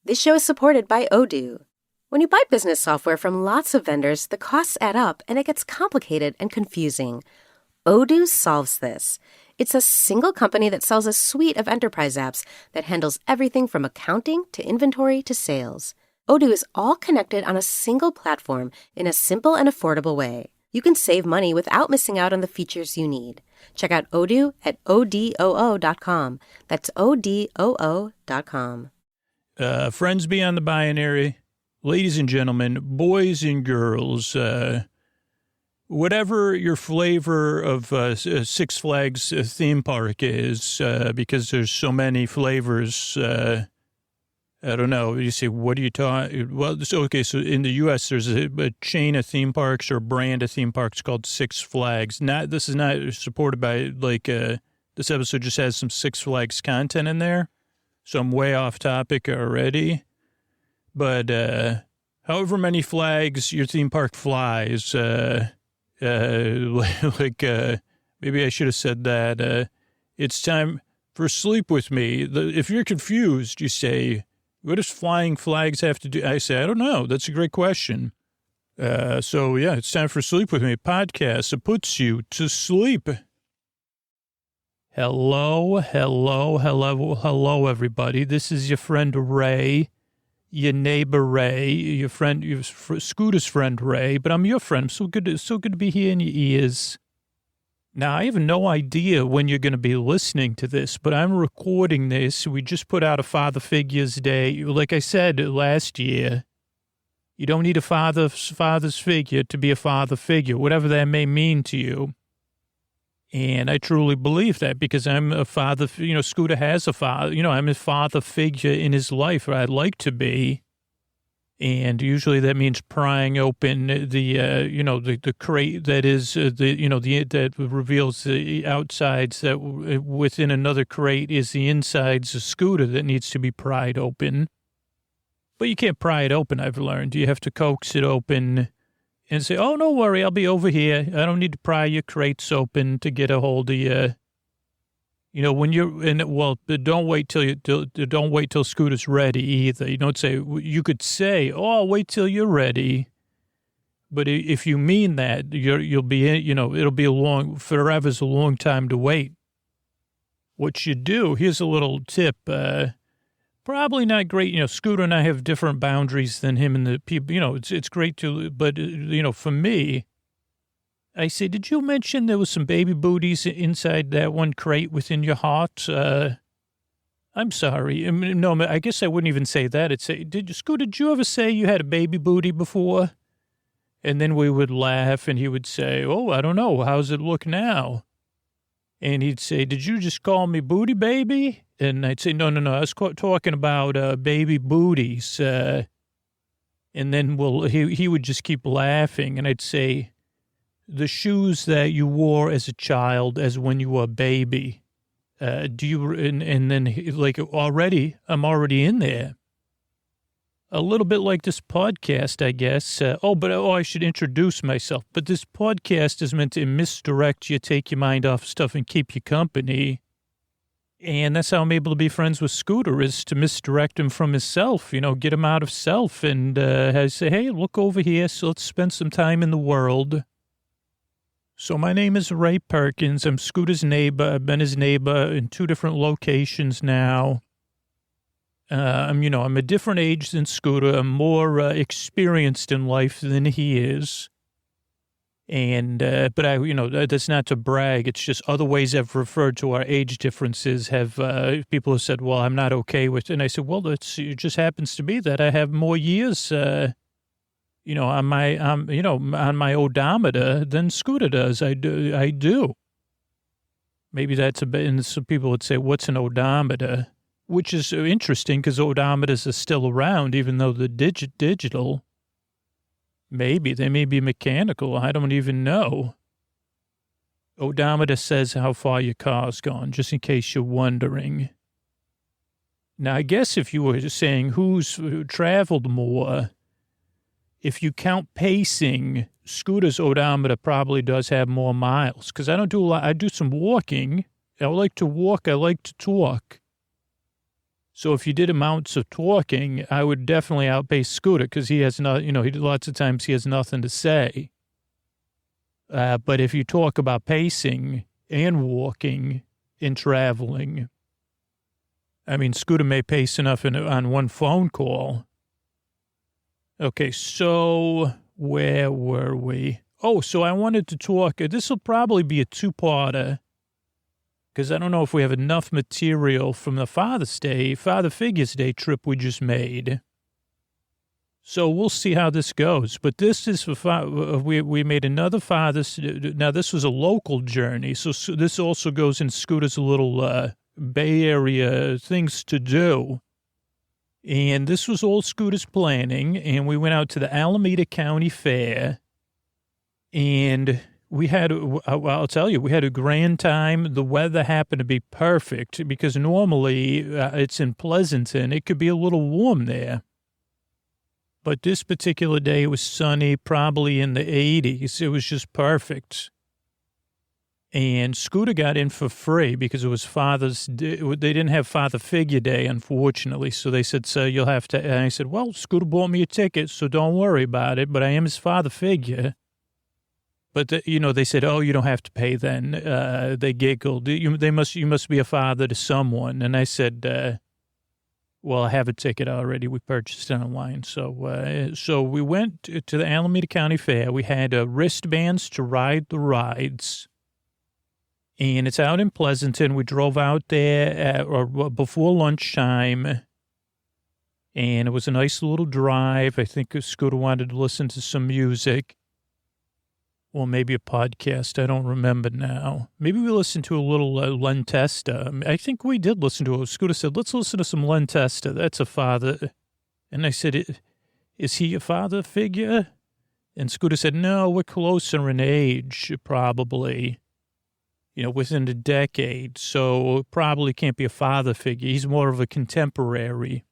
This show is supported by Odoo. When you buy business software from lots of vendors, the costs add up and it gets complicated and confusing. Odoo solves this. It's a single company that sells a suite of enterprise apps that handles everything from accounting to inventory to sales. Odoo is all connected on a single platform in a simple and affordable way. You can save money without missing out on the features you need. Check out Odoo at odoo.com. That's odoo.com. Friends beyond the binary, ladies and gentlemen, boys and girls, whatever your flavor of Six Flags theme park is, because there's so many flavors, I don't know. You say, what are you talking? Well, so in the U.S., there's a chain of theme parks or a brand of theme parks called Six Flags. This is not supported by, this episode just has some Six Flags content in there. So I'm way off topic already. But however many flags your theme park flies, maybe I should have said that. It's time for Sleep With Me. If you're confused, you say, what does flying flags have to do? I say, I don't know. That's a great question. So, yeah, it's time for Sleep With Me, a podcast that puts you to sleep. Hello, everybody. This is your friend Ray, your neighbor Ray, your Scooter's friend Ray, but I'm your friend. So good to be here in your ears. Now, I have no idea when you're going to be listening to this, but I'm recording this. We just put out a Father Figures Day. Like I said last year, you don't need a father's figure to be a father figure, whatever that may mean to you. And I truly believe that because I'm a father, Scooter has a father, I'm a father figure in his life, or I'd like to be. And usually that means prying open the crate that is that reveals the outsides, that within another crate is the insides of Scooter that needs to be pried open. But you can't pry it open, I've learned. You have to coax it open and say, oh, no worry, I'll be over here. I don't need to pry your crates open to get a hold of you. When you're in, don't wait till Scooter's ready either. You don't say, you could say, oh, I'll wait till you're ready. But if you mean that, you'll be, it'll be forever's a long time to wait. What you do, here's a little tip, probably not great. Scooter and I have different boundaries than him and the people, it's great to, but, for me, I say, did you mention there was some baby booties inside that one crate within your heart? I'm sorry. No, I guess I wouldn't even say that. I'd say, did you ever say you had a baby booty before? And then we would laugh and he would say, oh, I don't know. How's it look now? And he'd say, did you just call me booty baby? And I'd say, no. I was talking about baby booties. And then he would just keep laughing. And I'd say, the shoes that you wore as a child, as when you were a baby, and then I'm already in there. A little bit like this podcast, I guess. I should introduce myself. But this podcast is meant to misdirect you, take your mind off stuff and keep you company. And that's how I'm able to be friends with Scooter, is to misdirect him from himself, get him out of self. And I say, hey, look over here. So let's spend some time in the world. So my name is Ray Perkins. I'm Scooter's neighbor. I've been his neighbor in 2 different locations now. I'm a different age than Scooter. I'm more experienced in life than he is. And, but that's not to brag. It's just other ways I've referred to our age differences people have said, well, I'm not okay with it. And I said, well, it just happens to be that I have more years, on my odometer than Scooter does. I do. Maybe that's a bit, and some people would say, what's an odometer? Which is interesting because odometers are still around, even though they're digital. Maybe they may be mechanical. I don't even know. Odometer says how far your car's gone, just in case you're wondering. Now, I guess if you were saying who's traveled more, if you count pacing, Scooter's odometer probably does have more miles, because I don't do a lot. I do some walking. I like to walk. I like to talk. So if you did amounts of talking, I would definitely outpace Scooter because he has not, lots of times he has nothing to say. But if you talk about pacing and walking and traveling, I mean, Scooter may pace enough on one phone call. Okay, so where were we? Oh, so I wanted to talk. This will probably be a two-parter because I don't know if we have enough material from the Father Figures Day trip we just made. So we'll see how this goes. But this is we made another Father's. Now, this was a local journey. So this also goes in Scooter's little Bay Area things to do. And this was all Scooter's planning. And we went out to the Alameda County Fair. And we had, I'll tell you, we had a grand time. The weather happened to be perfect because normally it's in Pleasanton. It could be a little warm there. But this particular day, it was sunny, probably in the 80s. It was just perfect. And Scooter got in for free because it was Father's Day. They didn't have Father Figure Day, unfortunately. So they said, so you'll have to. And I said, well, Scooter bought me a ticket, so don't worry about it. But I am his father figure. But, they said, oh, you don't have to pay then. They giggled. You must be a father to someone. And I said, well, I have a ticket already. We purchased it online. So we went to the Alameda County Fair. We had wristbands to ride the rides. And it's out in Pleasanton. We drove out there before lunchtime. And it was a nice little drive. I think Scooter wanted to listen to some music. Or maybe a podcast. I don't remember now. Maybe we listened to a little Len Testa. I think we did listen to it. Scooter said, let's listen to some Len Testa. That's a father. And I said, is he a father figure? And Scooter said, no, we're closer in age, probably. Within a decade. So probably can't be a father figure. He's more of a contemporary.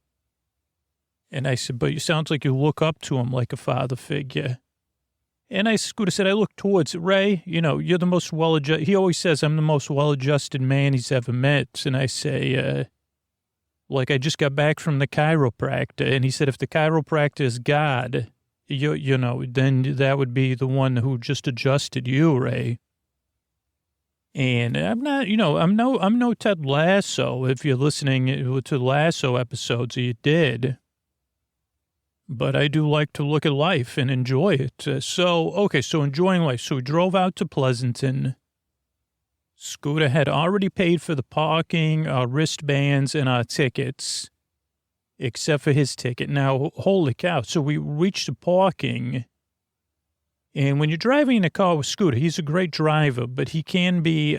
And I said, but it sounds like you look up to him like a father figure. And Scooter said, I look towards Ray, you're the most well-adjusted. He always says I'm the most well-adjusted man he's ever met. And I say, I just got back from the chiropractor. And he said, if the chiropractor is God, then that would be the one who just adjusted you, Ray. And I'm not, I'm no Ted Lasso. If you're listening to Lasso episodes, you did. But I do like to look at life and enjoy it. So enjoying life. So we drove out to Pleasanton. Scooter had already paid for the parking, our wristbands, and our tickets, except for his ticket. Now, holy cow. So we reached the parking. And when you're driving in a car with Scooter, he's a great driver, but he can be,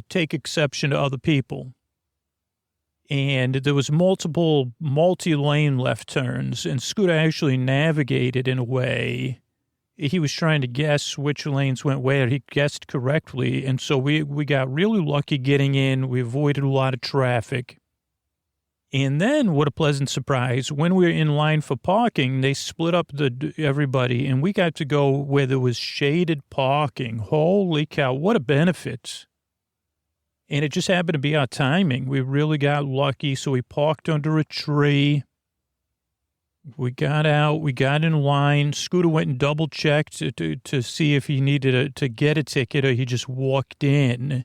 take exception to other people. And there was multiple multi-lane left turns, and Scooter actually navigated in a way. He was trying to guess which lanes went where. He guessed correctly, and so we got really lucky getting in. We avoided a lot of traffic. And then, what a pleasant surprise, when we were in line for parking, they split up everybody, and we got to go where there was shaded parking. Holy cow, what a benefit. And it just happened to be our timing. We really got lucky, so we parked under a tree. We got out. We got in line. Scooter went and double-checked to see if he needed to get a ticket or he just walked in.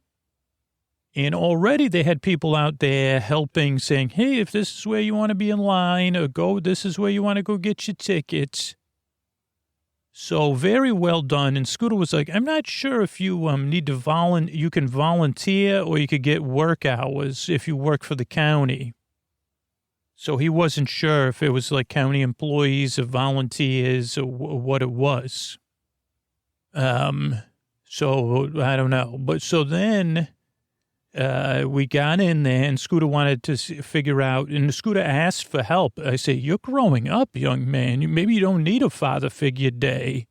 And already they had people out there helping, saying, hey, if this is where you want to be in line, or this is where you want to go get your tickets. So very well done. And Scooter was like, I'm not sure if you need to you can volunteer or you could get work hours if you work for the county. So he wasn't sure if it was like county employees or volunteers or what it was. So I don't know. But so then we got in there and Scooter wanted to figure out, and Scooter asked for help. I say, you're growing up, young man. Maybe you don't need a father figure day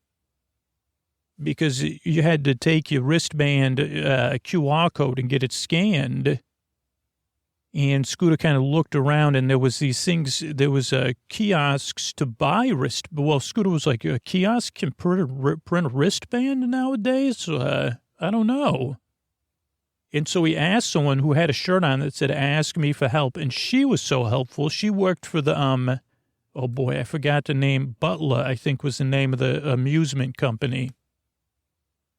because you had to take your wristband QR code and get it scanned. And Scooter kind of looked around and there was these things, there was kiosks to buy well, Scooter was like, a kiosk can print a wristband nowadays? I don't know. And so he asked someone who had a shirt on that said, ask me for help. And she was so helpful. She worked for the, oh boy, I forgot the name. Butler, I think was the name of the amusement company.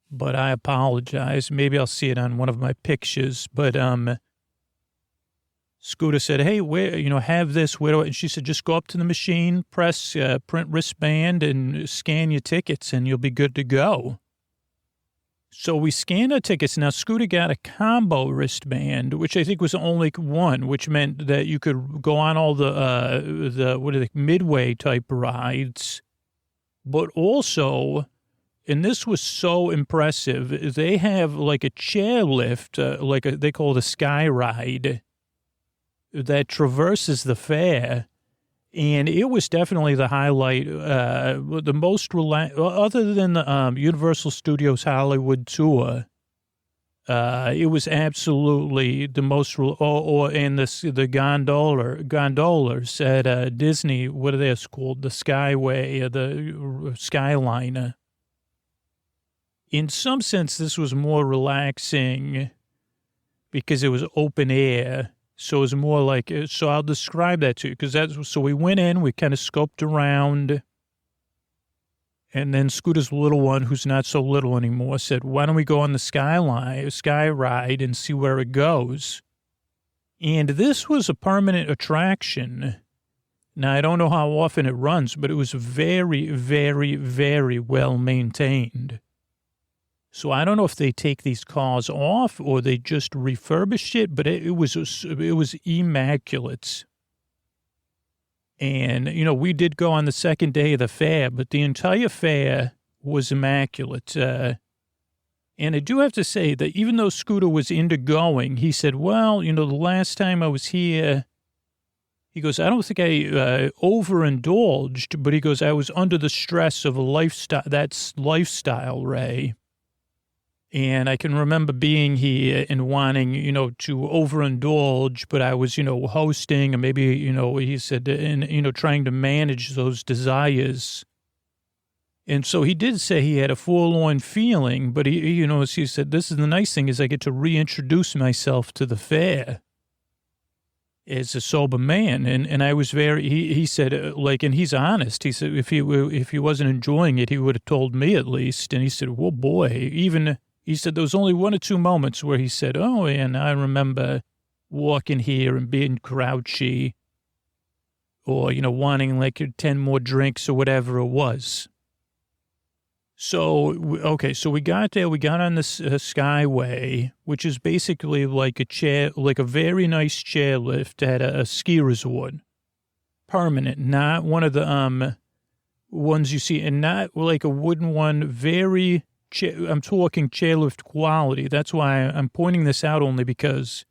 But I apologize. Maybe I'll see it on one of my pictures. But, Scooter said, hey, where, have this, where do I, and she said, just go up to the machine, press, print wristband and scan your tickets and you'll be good to go. So we scanned our tickets. Now, Scooter got a combo wristband, which I think was only one, which meant that you could go on all the midway type rides. But also, and this was so impressive, they have like a chairlift, they call it a sky ride that traverses the fair. And it was definitely the highlight, the most other than the Universal Studios Hollywood tour. It was absolutely the most, and the gondolas at Disney. What are they called? The Skyway, the Skyliner. In some sense, this was more relaxing because it was open air. So it was more like, so I'll describe that to you, because so we went in, we kind of scoped around, and then Scooter's little one, who's not so little anymore, said, why don't we go on the sky ride and see where it goes? And this was a permanent attraction. Now, I don't know how often it runs, but it was very, very, very well maintained. So I don't know if they take these cars off or they just refurbished it, but it was immaculate. And, we did go on the second day of the fair, but the entire fair was immaculate. And I do have to say that even though Scooter was into going, he said, well, the last time I was here, he goes, I don't think I overindulged, but he goes, I was under the stress of a lifestyle, that's lifestyle, Ray. And I can remember being here and wanting, to overindulge, but I was, hosting and maybe, he said, and, trying to manage those desires. And so he did say he had a forlorn feeling, but he, as he said, this is the nice thing is I get to reintroduce myself to the fair as a sober man. And I was he said, and he's honest. He said, if he wasn't enjoying it, he would have told me at least. And he said, well, boy, he said there was only one or two moments where he said, oh, and I remember walking here and being grouchy or, wanting like 10 more drinks or whatever it was. So, okay, so we got there, we got on this Skyway, which is basically like a very nice chairlift at a ski resort. Permanent, not one of the ones you see, and not like a wooden one, I'm talking chairlift quality. That's why I'm pointing this out only because,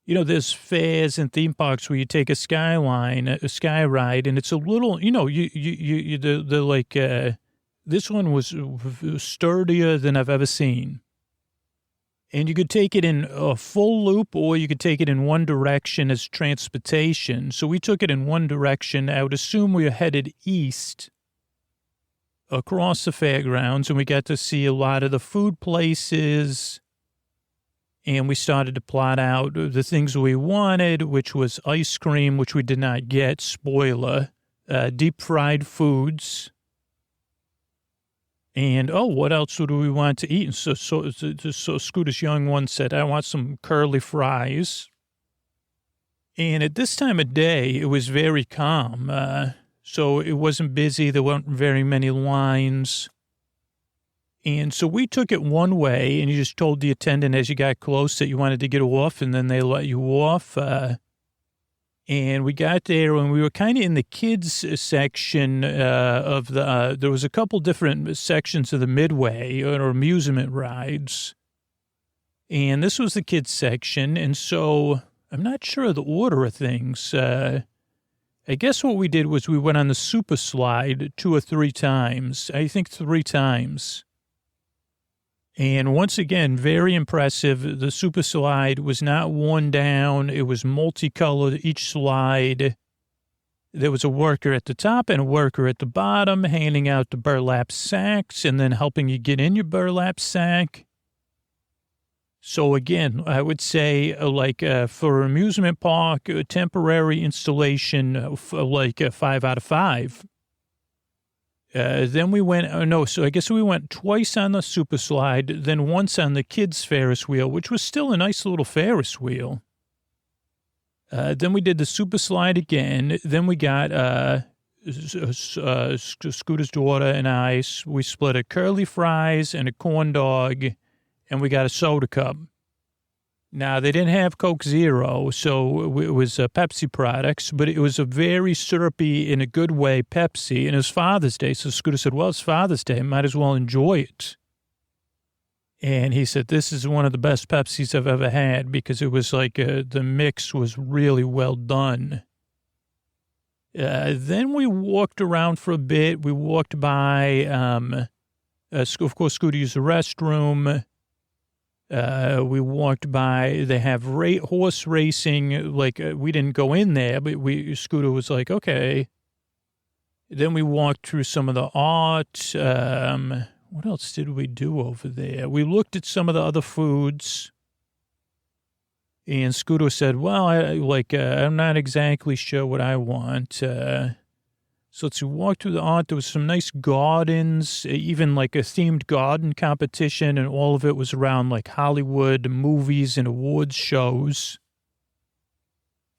there's fairs and theme parks where you take a sky ride, and it's a little, this one was sturdier than I've ever seen. And you could take it in a full loop or you could take it in one direction as transportation. So we took it in one direction. I would assume we were headed east across the fairgrounds, and we got to see a lot of the food places, and we started to plot out the things we wanted, which was ice cream, which we did not get, spoiler, deep fried foods, and, what else do we want to eat? And so Scooter's young one said, I want some curly fries, and at this time of day, it was very calm, so it wasn't busy. There weren't very many lines. And so we took it one way, and you just told the attendant as you got close that you wanted to get off, and then they let you off. And we got there, and we were kind of in the kids section of there was a couple different sections of the Midway or amusement rides. And this was the kids section. And so I'm not sure of the order of things. I guess what we did was we went on the super slide 2 or 3 times. I think 3 times. And once again, very impressive. The super slide was not worn down. It was multicolored, each slide. There was a worker at the top and a worker at the bottom handing out the burlap sacks and then helping you get in your burlap sack. So again, I would say for amusement park, a temporary installation, like a 5 out of 5. Then we went, so I guess we went twice on the super slide, then once on the kids' Ferris wheel, which was still a nice little Ferris wheel. Then we did the super slide again. Then we got Scooter's daughter and I, we split a curly fries and a corn dog, and we got a soda cup. Now, they didn't have Coke Zero, so it was Pepsi products, but it was a very syrupy, in a good way, Pepsi, and it was Father's Day. So Scooter said, well, it's Father's Day. Might as well enjoy it. And he said, this is one of the best Pepsis I've ever had, because it was like the mix was really well done. Then we walked around for a bit. We walked by, of course, Scooter used the restroom. We walked by, they have horse racing, we didn't go in there, but Scooter was like, okay. Then we walked through some of the art. What else did we do over there? We looked at some of the other foods. And Scooter said, well, I'm not exactly sure what I want. So let's walk through the art. There was some nice gardens, even like a themed garden competition, and all of it was around like Hollywood movies and awards shows.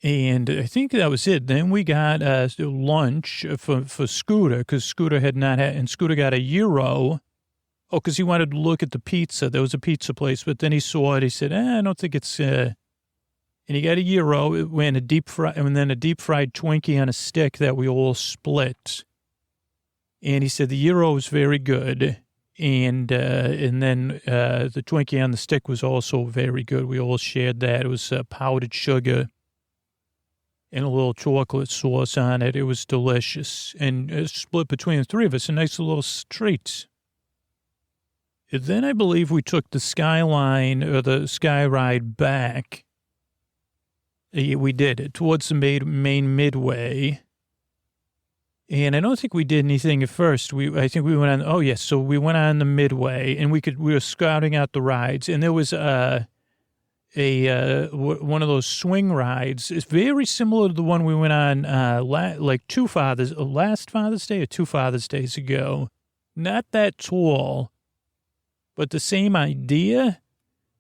And I think that was it. Then we got lunch for Scooter, because Scooter had not had, and Scooter got a gyro. Oh, because he wanted to look at the pizza. There was a pizza place, but then he saw it. He said, I don't think it's... And he got a gyro and a deep fried Twinkie on a stick that we all split. And he said the gyro was very good, and then the Twinkie on the stick was also very good. We all shared that. It was powdered sugar and a little chocolate sauce on it. It was delicious, and it split between the three of us. A nice little treat. Then I believe we took the Skyline or the Sky Ride back. We did it towards the main midway. And I don't think we did anything at first. I think we went on, so we went on the midway, and we were scouting out the rides, and there was one of those swing rides. It's very similar to the one we went on last Father's Day or 2 Father's Days ago. Not that tall, but the same idea,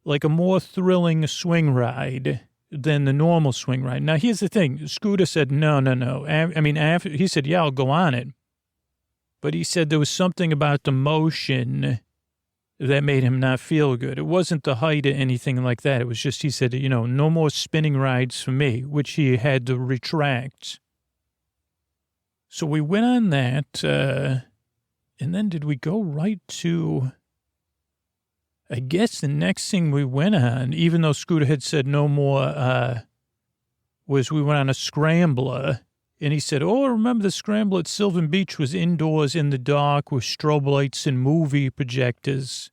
like a more thrilling swing ride than the normal swing ride. Now, here's the thing. Scooter said, no. After he said, yeah, I'll go on it. But he said there was something about the motion that made him not feel good. It wasn't the height or anything like that. It was just, he said, no more spinning rides for me, which he had to retract. So we went on that, and then did we go right to... I guess the next thing we went on, even though Scooter had said no more, was we went on a scrambler. And he said, remember the scrambler at Sylvan Beach was indoors in the dark with strobe lights and movie projectors.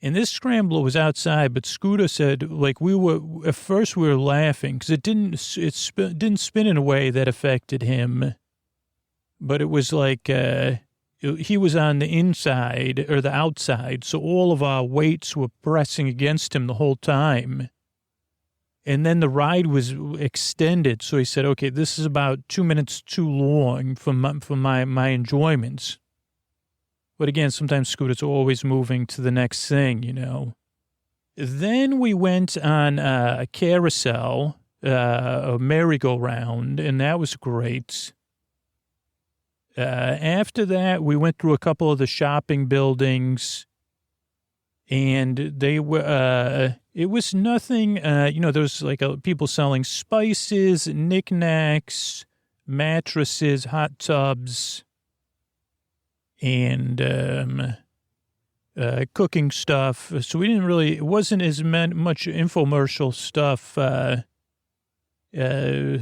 And this scrambler was outside, but Scooter said, at first we were laughing because it didn't spin in a way that affected him. But it was like... he was on the inside or the outside, so all of our weights were pressing against him the whole time. And then the ride was extended, so he said, okay, this is about 2 minutes too long for my enjoyments. But again, sometimes Scooter's always moving to the next thing, Then we went on a carousel, a merry-go-round, and that was great. After that, we went through a couple of the shopping buildings, and they were, it was nothing, there was people selling spices, knickknacks, mattresses, hot tubs, and cooking stuff. So we didn't really, it wasn't as much infomercial stuff,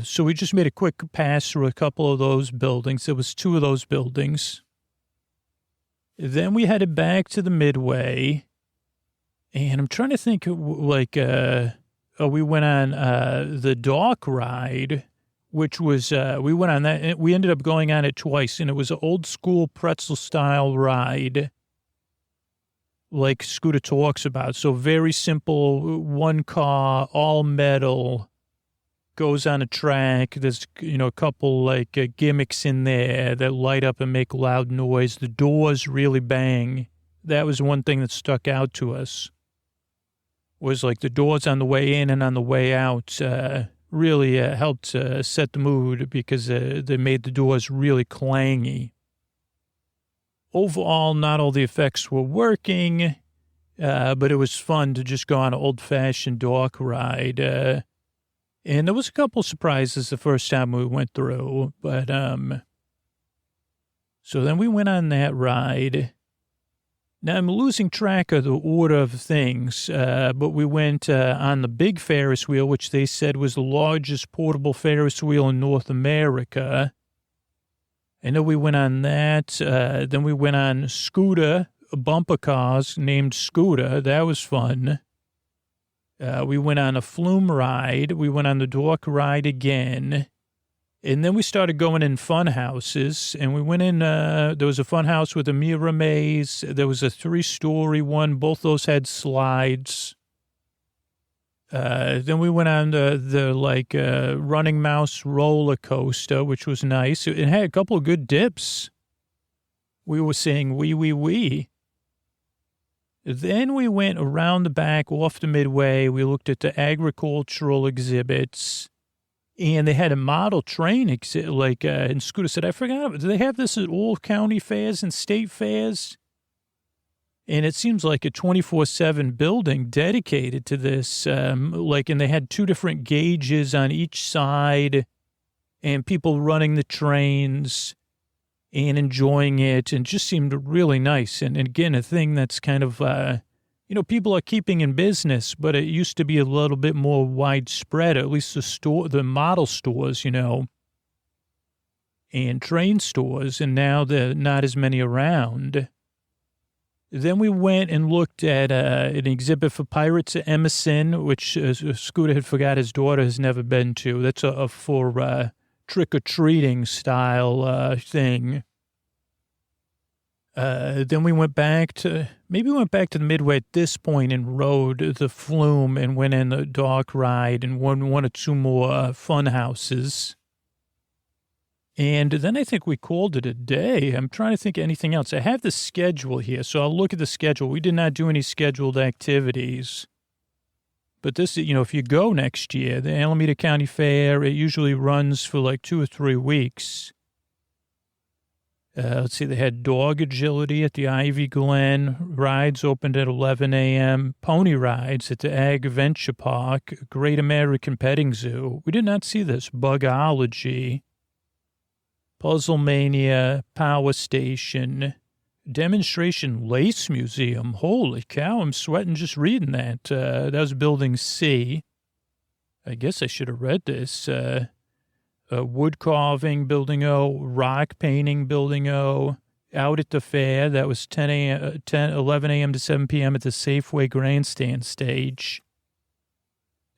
so we just made a quick pass through a couple of those buildings. There was 2 of those buildings. Then we headed back to the Midway, and I'm trying to think, we went on the Dock ride, which was, we went on that, and we ended up going on it twice, and it was an old school pretzel-style ride. like Scooter talks about. So very simple, one car, all metal, goes on a track. There's, a couple like gimmicks in there that light up and make loud noise. The doors really bang. That was one thing that stuck out to us, was like the doors on the way in and on the way out really helped set the mood because they made the doors really clangy. Overall, not all the effects were working, but it was fun to just go on an old-fashioned dark ride. And there was a couple surprises the first time we went through, but so then we went on that ride. Now, I'm losing track of the order of things, but we went on the big Ferris wheel, which they said was the largest portable Ferris wheel in North America. I know we went on that. Then we went on Scooter, bumper cars named Scooter. That was fun. We went on a flume ride. We went on the dork ride again. And then we started going in fun houses. And we went in, there was a fun house with a mirror maze. There was a 3-story one. Both those had slides. Then we went on the Running Mouse roller coaster, which was nice. It had a couple of good dips. We were saying wee, wee, wee. Then we went around the back off the Midway. We looked at the agricultural exhibits, and they had a model train exhibit, and Scooter said, I forgot, do they have this at all county fairs and state fairs? And it seems like a 24/7 building dedicated to this, and they had 2 different gauges on each side and people running the trains and enjoying it, and just seemed really nice. And again, a thing that's kind of, people are keeping in business, but it used to be a little bit more widespread, at least the model stores, and train stores, and now there are not as many around. Then we went and looked at an exhibit for Pirates at Emerson, which Scooter had forgot his daughter has never been to. That's for trick-or-treating style thing. Then we went back to the Midway at this point and rode the flume and went in the dark ride and one or 2 more fun houses. And then I think we called it a day. I'm trying to think of anything else. I have the schedule here, so I'll look at the schedule. We did not do any scheduled activities. But this, if you go next year, the Alameda County Fair, it usually runs for like 2 or 3 weeks. Let's see, they had dog agility at the Ivy Glen. Rides opened at 11 a.m. Pony rides at the Ag Adventure Park. Great American Petting Zoo. We did not see this. Bugology. Puzzle Mania, Power Station, Demonstration Lace Museum. Holy cow, I'm sweating just reading that. That was Building C. I guess I should have read this. Wood carving, Building O, rock painting, Building O. Out at the fair, that was 11 a.m. to 7 p.m. at the Safeway Grandstand stage.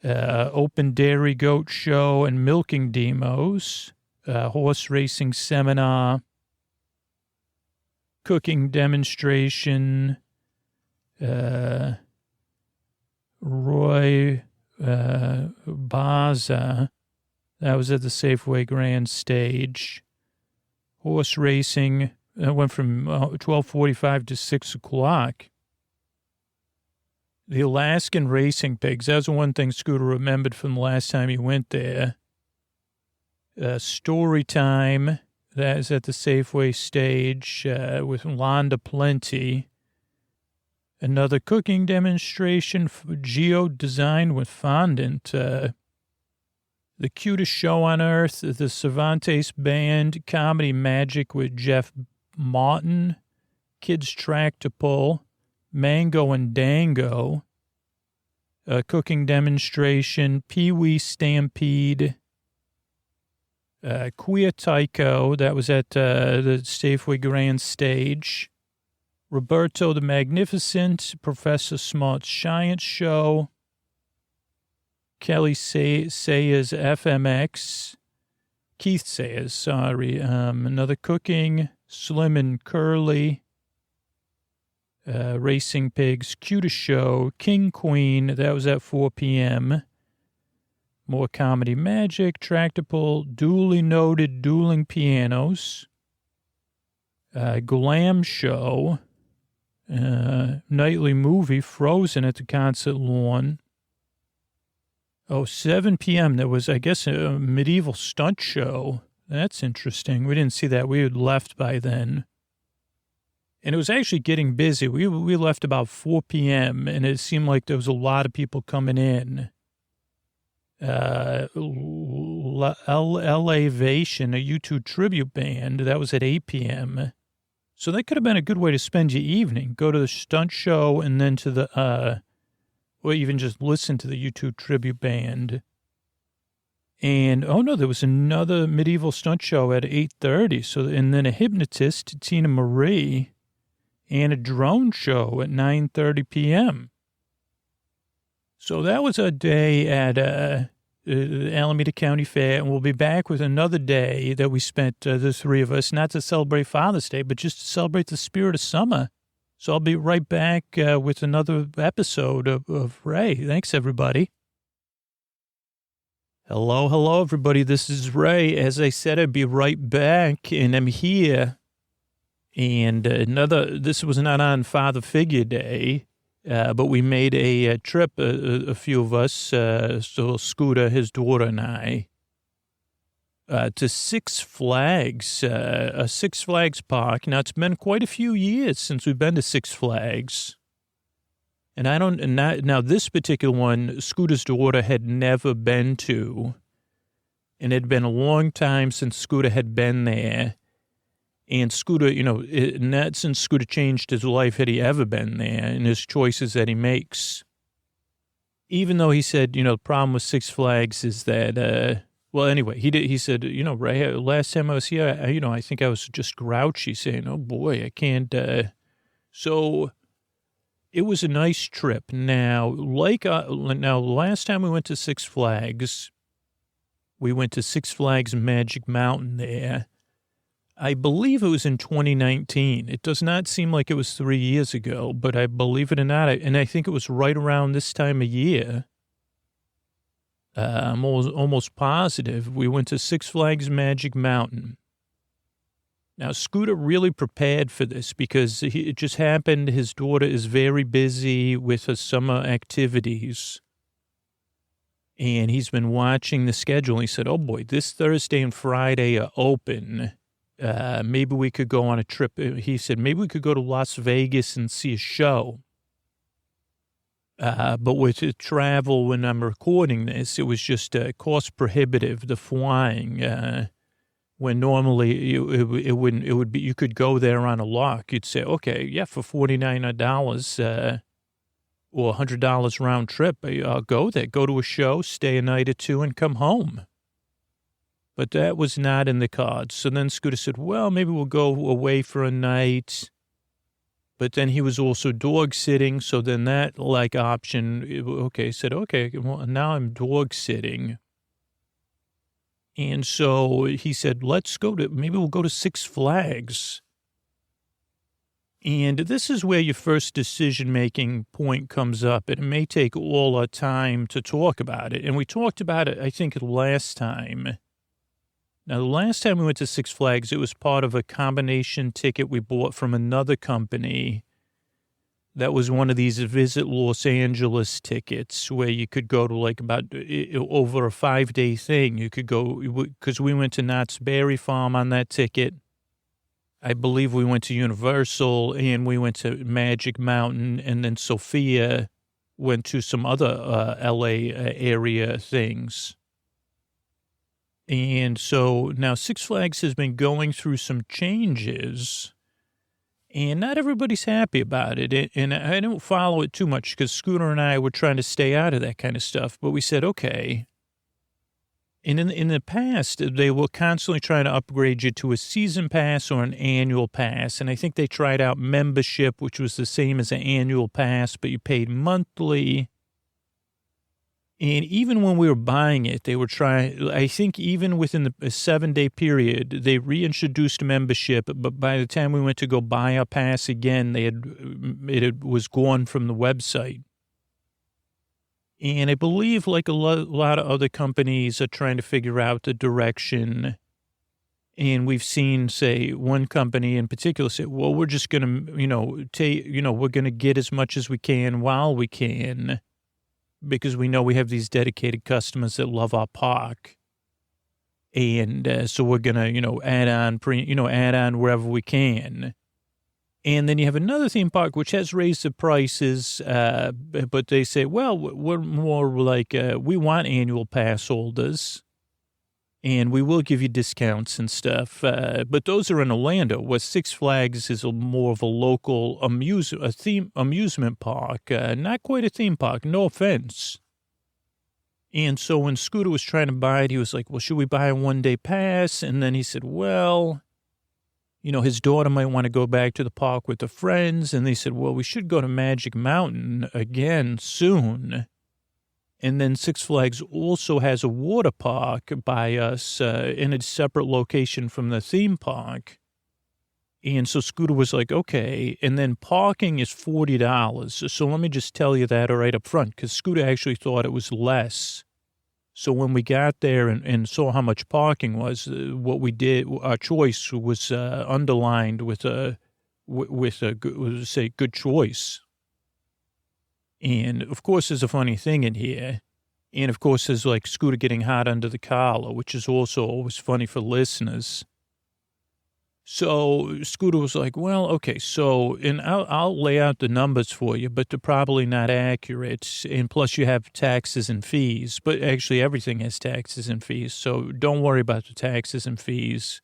Open Dairy Goat Show and Milking Demos. Horse racing seminar, cooking demonstration, Roy Baza, that was at the Safeway Grand Stage. Horse racing, that went from 12:45 to 6 o'clock. The Alaskan racing pigs, that was one thing Scooter remembered from the last time he went there. Story time, that is at the Safeway stage with Londa Plenty. Another cooking demonstration, Geo Design with Fondant. The Cutest Show on Earth, the Cervantes Band, Comedy Magic with Jeff Martin, Kids Track to Pull, Mango and Dango, cooking demonstration, Pee-wee Stampede, Queer Tycho, that was at the Safeway Grand Stage. Roberto the Magnificent, Professor Smart's Science Show. Kelly Sayers FMX. Keith Sayers, sorry. Another cooking. Slim and Curly. Racing Pigs, Cutest Show, King Queen, that was at 4 p.m. More Comedy Magic, Tractable, Duly Noted Dueling Pianos, Glam Show, Nightly Movie, Frozen at the Concert Lawn. 7 p.m. there was, I guess, a medieval stunt show. That's interesting. We didn't see that. We had left by then. And it was actually getting busy. We left about 4 p.m., and it seemed like there was a lot of people coming in. Elevation, a U2 tribute band, that was at 8 p.m. So that could have been a good way to spend your evening. Go to the stunt show and then to the, or even just listen to the U2 tribute band. And, there was another medieval stunt show at 8:30. So, and then a hypnotist, Tina Marie, and a drone show at 9:30 p.m. So that was a day at Alameda County Fair, and we'll be back with another day that we spent, the three of us, not to celebrate Father's Day, but just to celebrate the spirit of summer. So I'll be right back with another episode of Ray. Thanks, everybody. Hello, everybody. This is Ray. As I said, I'd be right back, and I'm here. And this was not on Father Figure Day, but we made a trip, a few of us, so Scooter, his daughter, and I, to Six Flags, a Six Flags park. Now, it's been quite a few years since we've been to Six Flags. And now this particular one, Scooter's daughter had never been to, and it had been a long time since Scooter had been there. And Scooter, not since Scooter changed his life had he ever been there and his choices that he makes. Even though he said, the problem with Six Flags is that, anyway, he said, Ray, last time I was here, I think I was just grouchy saying, oh boy, I can't, so it was a nice trip. Now, last time we went to Six Flags, we went to Six Flags Magic Mountain there. I believe it was in 2019. It does not seem like it was 3 years ago, but I believe it or not, and I think it was right around this time of year. I'm almost positive. We went to Six Flags Magic Mountain. Now, Scooter really prepared for this because it just happened. His daughter is very busy with her summer activities. And he's been watching the schedule. He said, oh, boy, this Thursday and Friday are open. Maybe we could go on a trip. He said, maybe we could go to Las Vegas and see a show. But with travel, when I'm recording this, it was just cost prohibitive, the flying. When normally it would be, you could go there on a lark. You'd say, okay, yeah, for $49 or $100 round trip, I'll go there, go to a show, stay a night or two, and come home. But that was not in the cards. So then Scooter said, well, maybe we'll go away for a night. But then he was also dog sitting. So then that option, said, okay, well, now I'm dog sitting. And so he said, maybe we'll go to Six Flags. And this is where your first decision-making point comes up. And it may take all our time to talk about it. And we talked about it, I think, last time. Now, the last time we went to Six Flags, it was part of a combination ticket we bought from another company. That was one of these Visit Los Angeles tickets where you could go to over a 5-day thing. You could go, because we went to Knott's Berry Farm on that ticket. I believe we went to Universal and we went to Magic Mountain, and then Sophia went to some other LA area things. And so now Six Flags has been going through some changes, and not everybody's happy about it. And I don't follow it too much because Scooter and I were trying to stay out of that kind of stuff. But we said, okay. And in the past, they were constantly trying to upgrade you to a season pass or an annual pass. And I think they tried out membership, which was the same as an annual pass, but you paid monthly. And even when we were buying it, they were trying, I think even within the 7-day period, they reintroduced membership. But by the time we went to go buy our pass again, it was gone from the website. And I believe like a lot of other companies are trying to figure out the direction. And we've seen, say, one company in particular say, well, we're just going to, we're going to get as much as we can while we can, because we know we have these dedicated customers that love our park. And so we're going to, add on wherever we can. And then you have another theme park, which has raised the prices, but they say, well, we're more like, we want annual pass holders, and we will give you discounts and stuff. But those are in Orlando, where Six Flags is more of a local amusement park, not quite a theme park, no offense. And so when Scooter was trying to buy it, he was like, well, should we buy a 1-day pass? And then he said, well, his daughter might want to go back to the park with her friends. And they said, well, we should go to Magic Mountain again soon. And then Six Flags also has a water park by us in a separate location from the theme park. And so Scooter was like, okay. And then parking is $40. So let me just tell you that right up front, because Scooter actually thought it was less. So when we got there and saw how much parking was, what we did, our choice was underlined with a good choice. And, of course, there's a funny thing in here. And, of course, there's, like, Scooter getting hot under the collar, which is also always funny for listeners. So Scooter was like, well, okay, so, and I'll lay out the numbers for you, but they're probably not accurate. And plus you have taxes and fees, but actually everything has taxes and fees. So don't worry about the taxes and fees.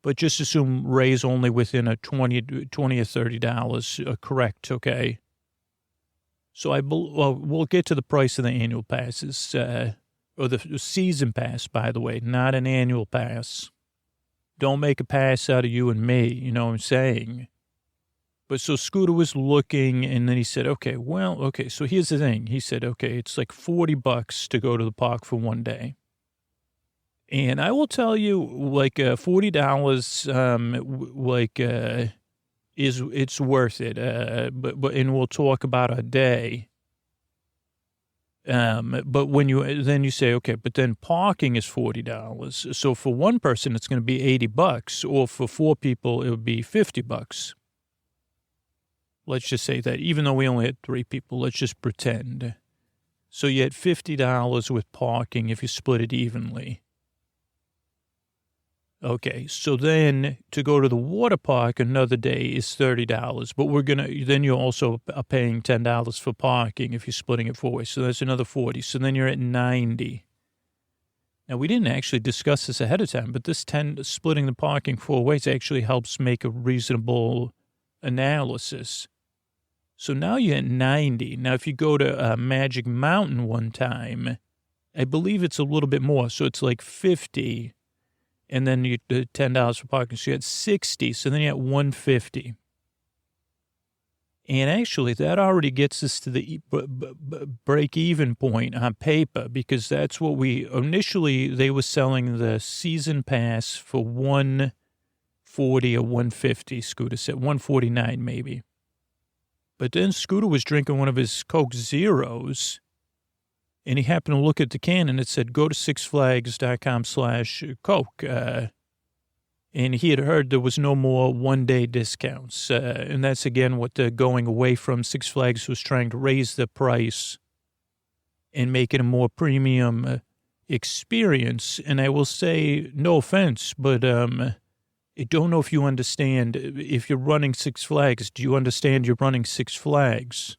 But just assume Ray's only within a $20 or $30 correct, okay? So we'll get to the price of the annual passes, or the season pass, by the way, not an annual pass. Don't make a pass out of you and me, you know what I'm saying? But so Scooter was looking, and then he said, okay, so here's the thing. He said, okay, it's like $40 to go to the park for 1 day. And I will tell you, like, $40, it's worth it. But we'll talk about a day. But when you say, okay, but then parking is $40. So for one person, it's going to be $80, or for 4 people, it would be $50. Let's just say that, even though we only had 3 people, let's just pretend. So you had $50 with parking if you split it evenly. Okay, so then to go to the water park another day is $30, but then you also are paying $10 for parking if you're splitting it 4 ways. So that's another $40. So then you're at $90. Now, we didn't actually discuss this ahead of time, but this splitting the parking 4 ways actually helps make a reasonable analysis. So now you're at $90. Now, if you go to Magic Mountain one time, I believe it's a little bit more. So it's like $50. And then you $10 for parking. So you had $60. So then you had $150. And actually, that already gets us to the break-even point on paper, because that's what they were selling the season pass for $140 or $150, Scooter said, $149 maybe. But then Scooter was drinking one of his Coke Zeros, and he happened to look at the can, and it said, go to sixflags.com/Coke. And he had heard there was no more 1-day discounts. And that's, again, what they're going away from. Six Flags was trying to raise the price and make it a more premium experience. And I will say, no offense, but I don't know if you understand. If you're running Six Flags, do you understand you're running Six Flags?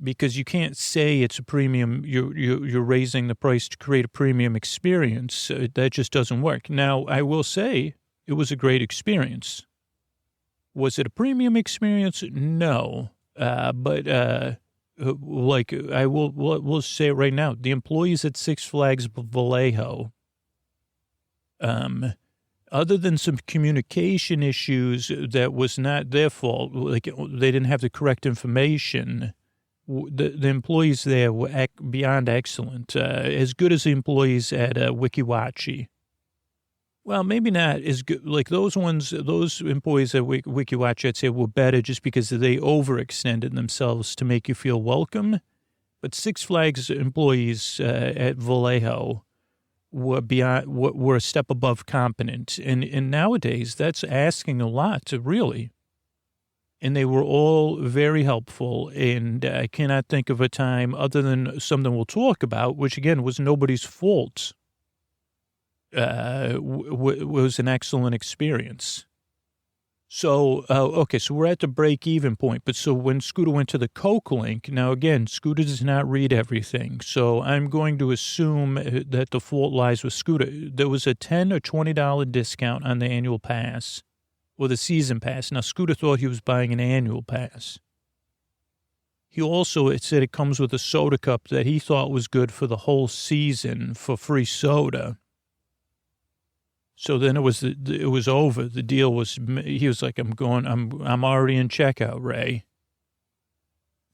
Because you can't say it's a premium, you're raising the price to create a premium experience. That just doesn't work. Now, I will say it was a great experience. Was it a premium experience? No. But we'll say it right now. The employees at Six Flags Vallejo, other than some communication issues that was not their fault, like they didn't have the correct information, the employees there were beyond excellent, as good as the employees at Wiki Wachi. Well, maybe not as good. Like those employees at Wiki Wachi, I'd say were better just because they overextended themselves to make you feel welcome. But Six Flags employees at Vallejo were a step above competent. And nowadays, that's asking a lot, really. And they were all very helpful. And I cannot think of a time other than something we'll talk about, which, again, was nobody's fault. Was an excellent experience. So, okay, so we're at the break-even point. But so when Scooter went to the Coke link, now, again, Scooter does not read everything. So I'm going to assume that the fault lies with Scooter. There was a $10 or $20 discount on the annual pass or the season pass. Now, Scooter thought he was buying an annual pass. He also, it said it comes with a soda cup that he thought was good for the whole season for free soda. So then it was over. The deal was, he was like, I'm already in checkout, Ray.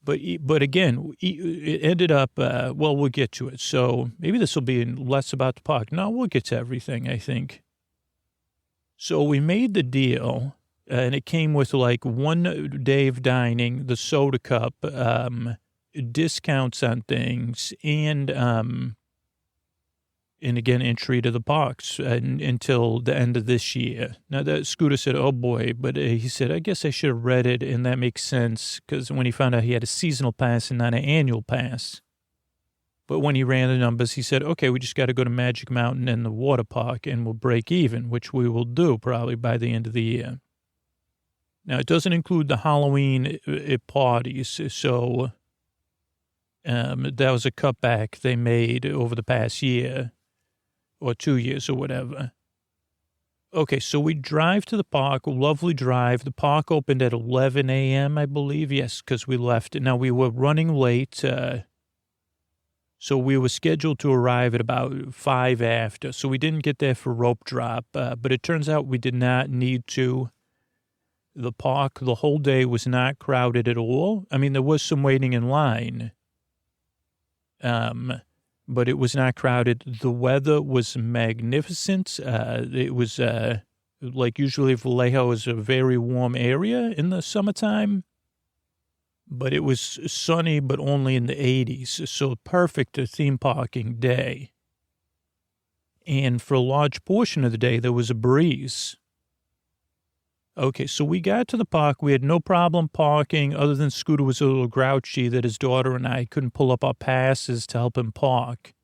But again, it ended up, well, we'll get to it. So maybe this will be less about the park. No, we'll get to everything, I think. So we made the deal, and it came with like 1 day of dining, the soda cup, discounts on things, and again, entry to the parks until the end of this year. Now, that Scooter said, oh, boy, but he said, I guess I should have read it, and that makes sense, because when he found out he had a seasonal pass and not an annual pass. But when he ran the numbers, he said, okay, we just got to go to Magic Mountain and the water park, and we'll break even, which we will do probably by the end of the year. Now, it doesn't include the Halloween parties, so that was a cutback they made over the past year. Or 2 years or whatever. Okay, so we drive to the park, lovely drive. The park opened at 11 a.m., I believe. Yes, because we left. Now, we were running late, so we were scheduled to arrive at about 5 after. So we didn't get there for rope drop, but it turns out we did not need to. The park, the whole day was not crowded at all. I mean, there was some waiting in line. But it was not crowded. The weather was magnificent. It was, like usually Vallejo is a very warm area in the summertime, but it was sunny, but only in the 80s. So perfect theme parking day. And for a large portion of the day, there was a breeze. Okay, so we got to the park. We had no problem parking, other than Scooter was a little grouchy that his daughter and I couldn't pull up our passes to help him park.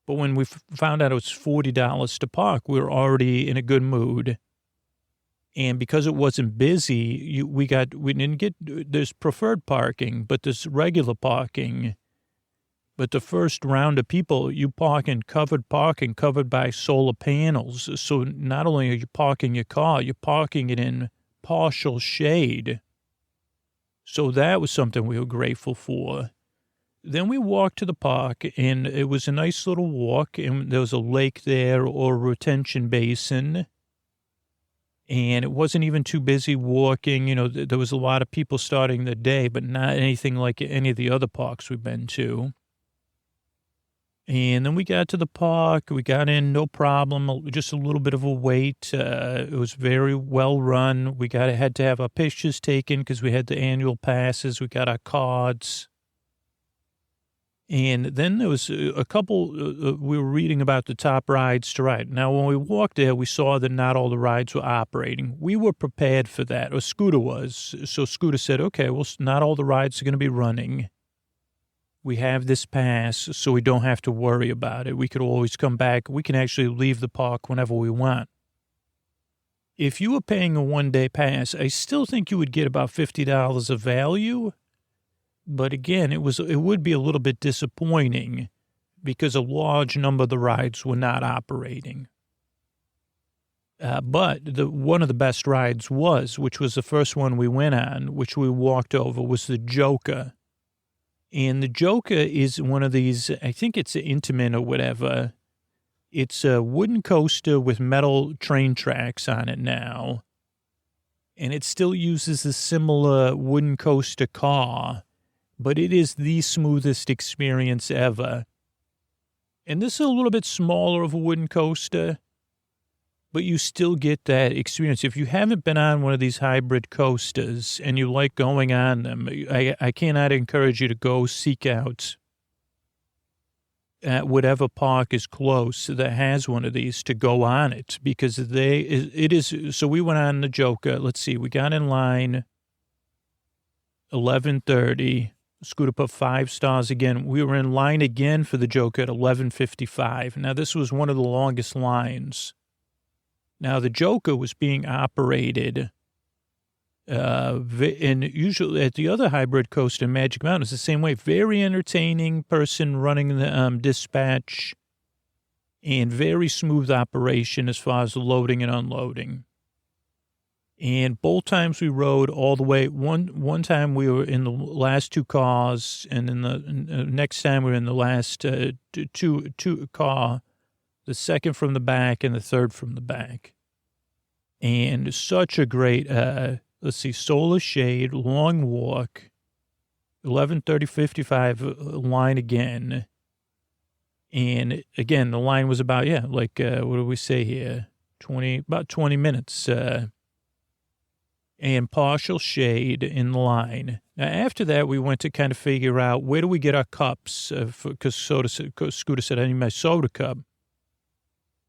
But when we found out it was $40 to park, we were already in a good mood. And because it wasn't busy, we didn't get, there's preferred parking, but there's regular parking. But the first round of people, you park in covered parking, covered by solar panels. So not only are you parking your car, you're parking it in partial shade. So that was something we were grateful for. Then we walked to the park, and it was a nice little walk, and there was a lake there or a retention basin. And it wasn't even too busy walking. You know, there was a lot of people starting the day, but not anything like any of the other parks we've been to. And then we got to the park. We got in, no problem, just a little bit of a wait. It was very well run. We had to have our pictures taken because we had the annual passes. We got our cards. And then there was a couple, we were reading about the top rides to ride. Now, when we walked there, we saw that not all the rides were operating. We were prepared for that, or Scooter was. So Scooter said, okay, well, not all the rides are going to be running. We have this pass, so we don't have to worry about it. We could always come back. We can actually leave the park whenever we want. If you were paying a one-day pass, I still think you would get about $50 of value. But again, it would be a little bit disappointing because a large number of the rides were not operating. But one of the best rides which was the first one we went on, which we walked over, was the Joker. And the Joker is one of these, I think it's an Intamin or whatever. It's a wooden coaster with metal train tracks on it now. And it still uses a similar wooden coaster car, but it is the smoothest experience ever. And this is a little bit smaller of a wooden coaster, but you still get that experience. If you haven't been on one of these hybrid coasters and you like going on them, I cannot encourage you to go seek out at whatever park is close that has one of these to go on it, because it is. So we went on the Joker. Let's see, we got in line 11:30. Scooter put 5 stars again. We were in line again for the Joker at 11:55. Now this was one of the longest lines. Now the Joker was being operated, and usually at the other hybrid coaster, Magic Mountain, it's the same way. Very entertaining person running the dispatch, and very smooth operation as far as loading and unloading. And both times we rode all the way. One time we were in the last 2 cars, and then the next time we were in the last two car, the second from the back and the third from the back. And such a great, Solar Shade, Long Walk, 11:30:55 line again. And again, the line was about, what do we say here? About 20 minutes, and partial shade in the line. Now, after that, we went to kind of figure out where do we get our cups, because Scooter said, I need my soda cup.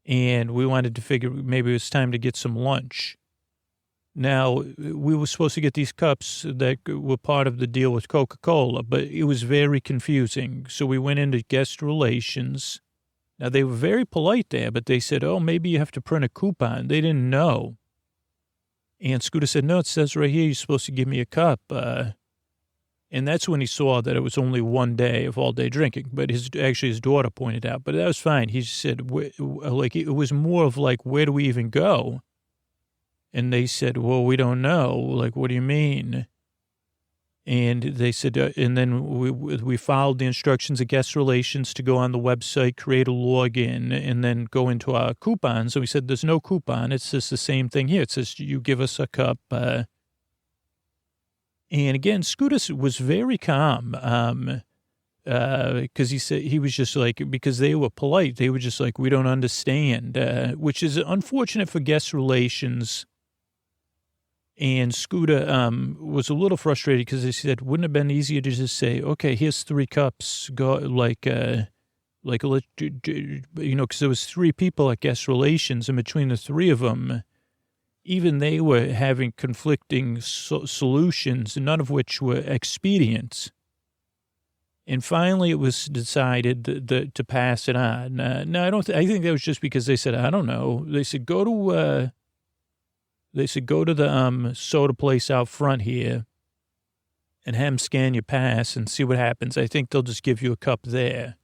And we wanted to figure maybe it was time to get some lunch. Now, we were supposed to get these cups that were part of the deal with Coca-Cola, but it was very confusing. So we went into guest relations. Now, they were very polite there, but they said, maybe you have to print a coupon. They didn't know. And Scooter said, no, it says right here you're supposed to give me a cup. And that's when he saw that it was only 1 day of all-day drinking. But his daughter pointed out. But that was fine. He said, it was more of like, where do we even go? And they said, well, we don't know. Like, what do you mean? And they said, and then we followed the instructions of guest relations to go on the website, create a login, and then go into our coupons. So we said, there's no coupon. It's just the same thing here. It says, you give us a cup. And again, Scooter was very calm, because he said, he was just like, because they were polite, they were just like, we don't understand, which is unfortunate for guest relations. And Scooter was a little frustrated because he said, wouldn't it have been easier to just say, okay, here's 3 cups, go, because there was 3 people at guest relations, and between the 3 of them, even they were having conflicting solutions, none of which were expedient. And finally, it was decided to pass it on. No, I think that was just because they said, I don't know. They said, go to the soda place out front here and have them scan your pass and see what happens. I think they'll just give you a cup there.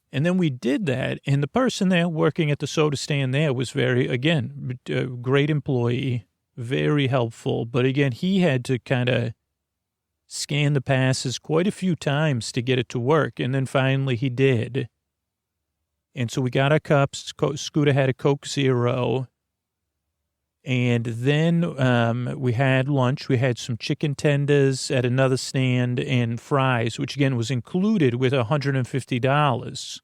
And then we did that, and the person there working at the soda stand there was great employee, very helpful. But again, he had to kind of scan the passes quite a few times to get it to work, and then finally he did. And so we got our cups. Scooter had a Coke Zero. And then we had lunch. We had some chicken tenders at another stand and fries, which, again, was included with $150.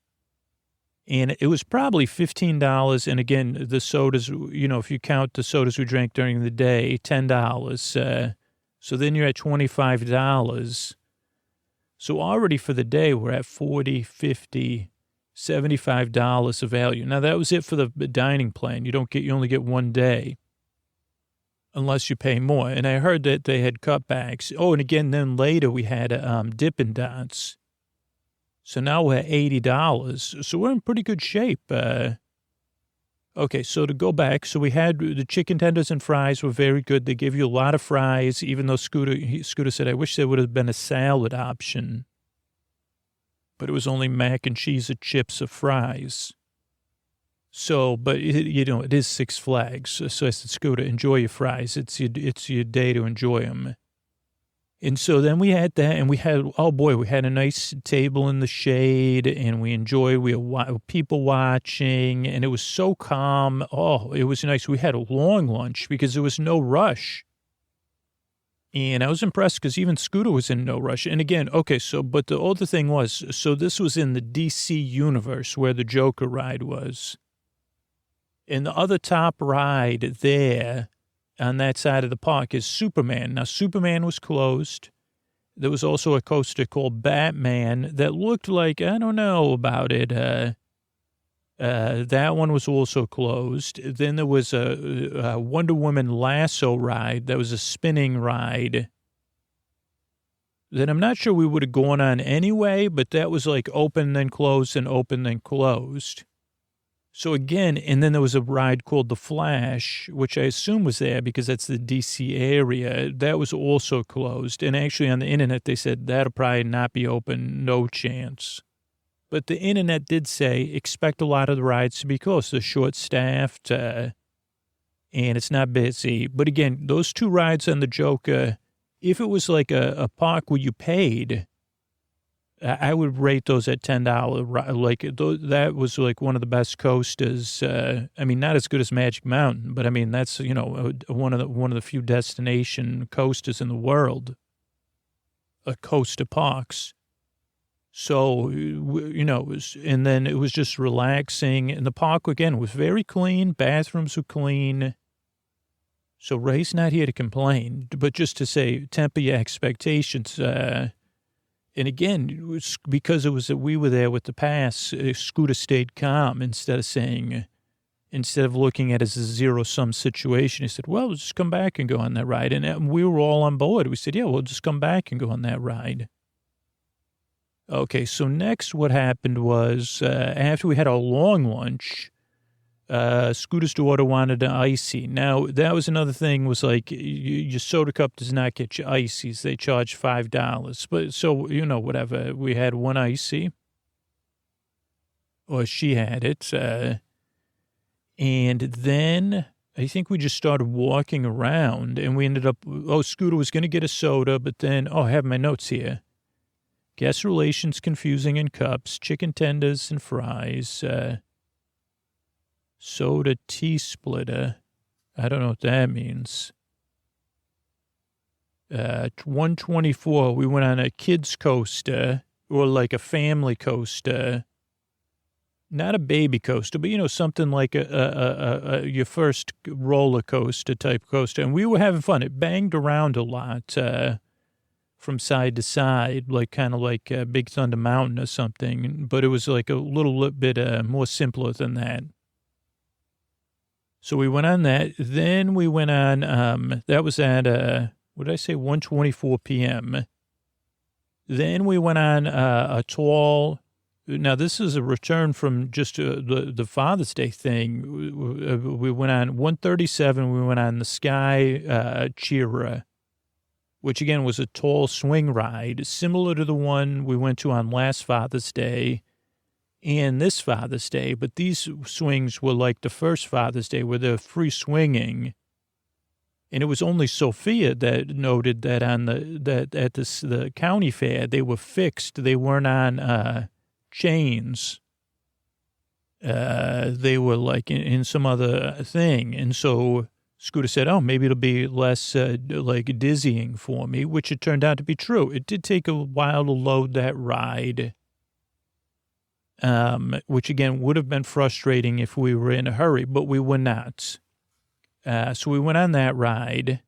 And it was probably $15. And, again, the sodas, if you count the sodas we drank during the day, $10. So then you're at $25. So already for the day, we're at $40, $50, $75 of value. Now, that was it for the dining plan. You only get 1 day, unless you pay more. And I heard that they had cutbacks. Oh, and again, then later we had Dippin' Dots. So now we're at $80. So we're in pretty good shape. Okay, so to go back, so we had the chicken tenders and fries were very good. They give you a lot of fries, even though Scooter said, I wish there would have been a salad option. But it was only mac and cheese and chips of fries. So, but it is Six Flags. So I said, Scooter, enjoy your fries. It's your day to enjoy them. And so then we had that, and we had a nice table in the shade, and we were people watching, and it was so calm. Oh, it was nice. We had a long lunch because there was no rush. And I was impressed because even Scooter was in no rush. And again, okay, but the other thing was, so this was in the DC universe where the Joker ride was. And the other top ride there on that side of the park is Superman. Now, Superman was closed. There was also a coaster called Batman that looked like, I don't know about it. That one was also closed. Then there was a Wonder Woman lasso ride. That was a spinning ride that I'm not sure we would have gone on anyway, but that was like open, then closed, and open, then closed. So again, and then there was a ride called The Flash, which I assume was there because that's the DC area. That was also closed. And actually on the internet, they said that'll probably not be open, no chance. But the internet did say, expect a lot of the rides to be closed. They're short-staffed, and it's not busy. But again, those two rides on the Joker, if it was like a park where you paid, I would rate those at $10. Like, that was like one of the best coasters. I mean, not as good as Magic Mountain, but I mean, that's, you know, one of the few destination coasters in the world, coaster parks. So, you know, and then it was just relaxing. And the park, again, was very clean. Bathrooms were clean. So Ray's not here to complain, but just to say, temper your expectations. And again, it was because it was that we were there with the pass, Scooter stayed calm instead of looking at it as a zero-sum situation. He said, well, we'll just come back and go on that ride. And we were all on board. We said, yeah, we'll just come back and go on that ride. Okay, so next what happened was after we had our long lunch, Scooter's daughter wanted an icy. Now, that was another thing, was like, your soda cup does not get you ices. They charge $5. But so, you know, whatever. We had one icy, or she had it. And then I think we just started walking around, and we ended up, Scooter was going to get a soda, but then, I have my notes here. Guest relations confusing in cups, chicken tenders and fries, soda tea splitter. I don't know what that means. 124, we went on a kid's coaster, or like a family coaster. Not a baby coaster, but, you know, something like your first roller coaster type coaster. And we were having fun. It banged around a lot, from side to side, like kind of like Big Thunder Mountain or something, but it was like a little bit more simpler than that. So we went on that. Then we went on, that was at, what did I say, 1:24 p.m. Then we went on a tall, now this is a return from just the Father's Day thing. We went on 137, we went on the Sky Cheerer, which again was a tall swing ride, similar to the one we went to on last Father's Day and this Father's Day. But these swings were like the first Father's Day, where they're free swinging. And it was only Sophia that noted that at the county fair, they were fixed. They weren't on chains. They were like in some other thing. And so Scooter said, maybe it'll be less like dizzying for me, which it turned out to be true. It did take a while to load that ride, which again would have been frustrating if we were in a hurry, but we were not. So we went on that ride,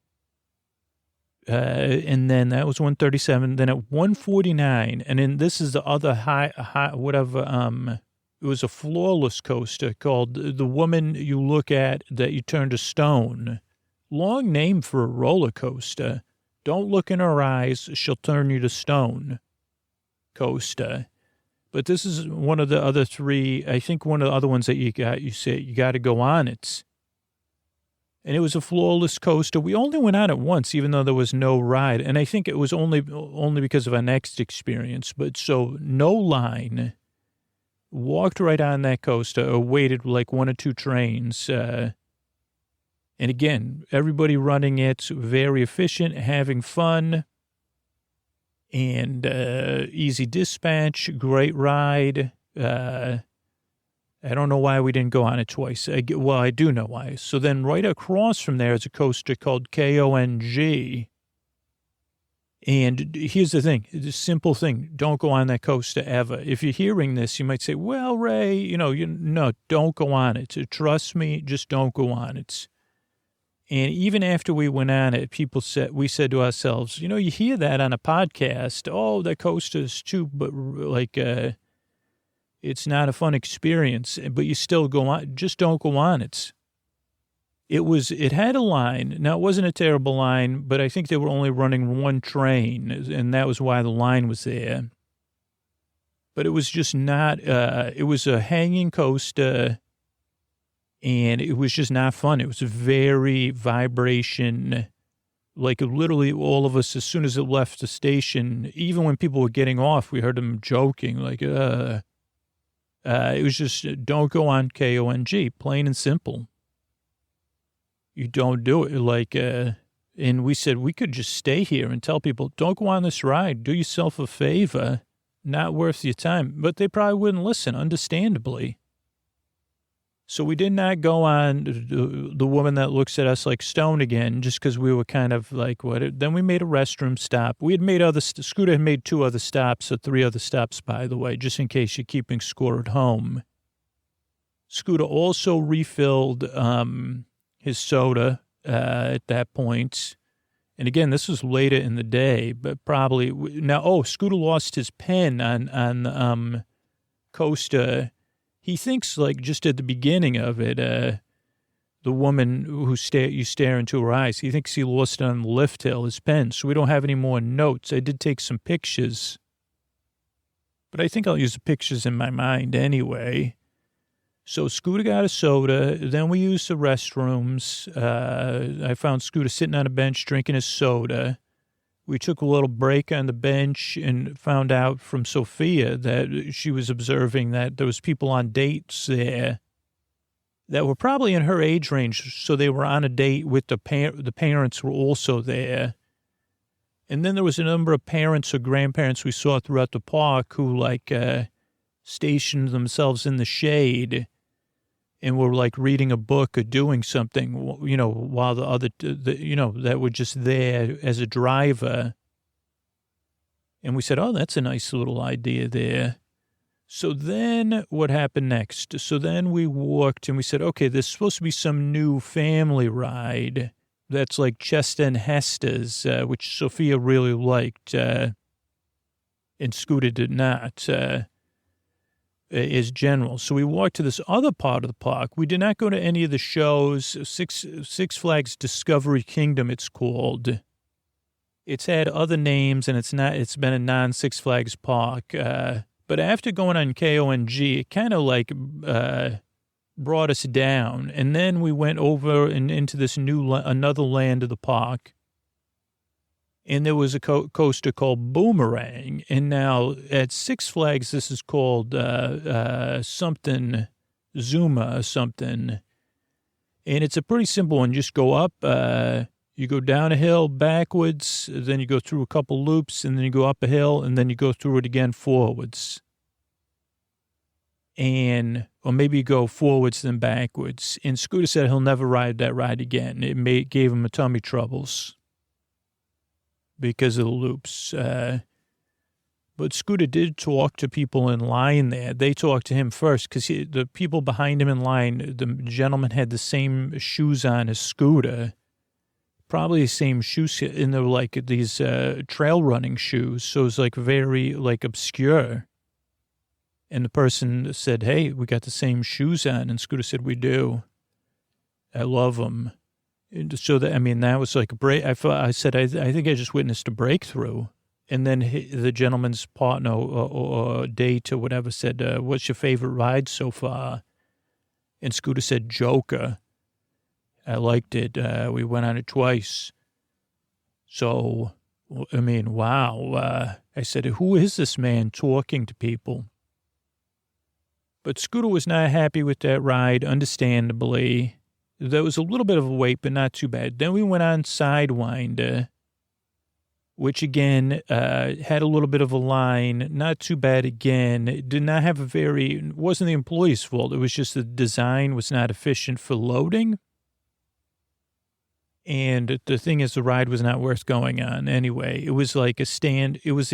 and then that was 137. Then at 149, and then this is the other high whatever, it was a floorless coaster called The Woman You Look At That You Turn to Stone. Long name for a roller coaster. Don't look in her eyes, she'll turn you to stone coaster. But this is one of the other three, I think one of the other ones that you got to go on it. And it was a floorless coaster. We only went on it once, even though there was no ride. And I think it was only because of our next experience. But so no line. Walked right on that coaster, or waited like one or two trains. And again, everybody running it, very efficient, having fun, and easy dispatch, great ride. I don't know why we didn't go on it twice. Well, I do know why. So then right across from there is a coaster called KONG. And here's the thing, it's a simple thing. Don't go on that coaster ever. If you're hearing this, you might say, well, Ray, no, don't go on it. Trust me, just don't go on it. And even after we went on it, we said to ourselves, you hear that on a podcast. Oh, that coaster's too, but it's not a fun experience, but you still go on. Just don't go on it. It had a line. Now, it wasn't a terrible line, but I think they were only running one train, and that was why the line was there. But it was just not, it was a hanging coaster, and it was just not fun. It was very vibration, like literally all of us, as soon as it left the station, even when people were getting off, we heard them joking, like, it was just, don't go on KONG, plain and simple. You don't do it. And we said we could just stay here and tell people, don't go on this ride. Do yourself a favor. Not worth your time. But they probably wouldn't listen, understandably. So we did not go on the woman that looks at us like stone again, just because we were kind of like, what? Then we made a restroom stop. We had made Scooter had made 2 other stops, or 3 other stops, by the way, just in case you're keeping score at home. Scooter also refilled, his soda at that point. And again, this was later in the day, but probably now, Scooter lost his pen on coaster. He thinks like just at the beginning of it, the woman who you stare into her eyes, he thinks he lost it on the lift hill, his pen. So we don't have any more notes. I did take some pictures, but I think I'll use the pictures in my mind anyway. So Scooter got a soda. Then we used the restrooms. I found Scooter sitting on a bench drinking his soda. We took a little break on the bench and found out from Sophia that she was observing that there was people on dates there that were probably in her age range. So they were on a date with the parents were also there. And then there was a number of parents or grandparents we saw throughout the park who stationed themselves in the shade and were like reading a book or doing something, while the other, that were just there as a driver. And we said, oh, that's a nice little idea there. So then what happened next? So then we walked and we said, okay, there's supposed to be some new family ride that's like Chester and Hester's, which Sophia really liked, and Scooter did not. Is general. So we walked to this other part of the park. We did not go to any of the shows. Six Flags Discovery Kingdom, it's called. It's had other names, and it's been a non-Six Flags park. But after going on KONG, it kind of brought us down. And then we went over and into this another land of the park. And there was a coaster called Boomerang. And now at Six Flags, this is called something, Zuma or something. And it's a pretty simple one. Just go up, you go down a hill backwards, then you go through a couple loops, and then you go up a hill, and then you go through it again forwards. Or maybe you go forwards, then backwards. And Scooter said he'll never ride that ride again. It gave him tummy troubles because of the loops. But Scooter did talk to people in line there. They talked to him first because the people behind him in line, the gentleman had the same shoes on as Scooter, probably the same shoes, and they were like these trail running shoes. So it was like very obscure. And the person said, hey, we got the same shoes on. And Scooter said, we do. I love them. So that was like a break. I said, I think I just witnessed a breakthrough. And then the gentleman's partner or date or whatever said, what's your favorite ride so far? And Scooter said, Joker. I liked it. We went on it twice. So, wow. I said, who is this man talking to people? But Scooter was not happy with that ride, understandably. There was a little bit of a wait, but not too bad. Then we went on Sidewinder, which again had a little bit of a line, not too bad again. It did not have it wasn't the employee's fault. It was just the design was not efficient for loading. And the thing is, the ride was not worth going on anyway. It was like it was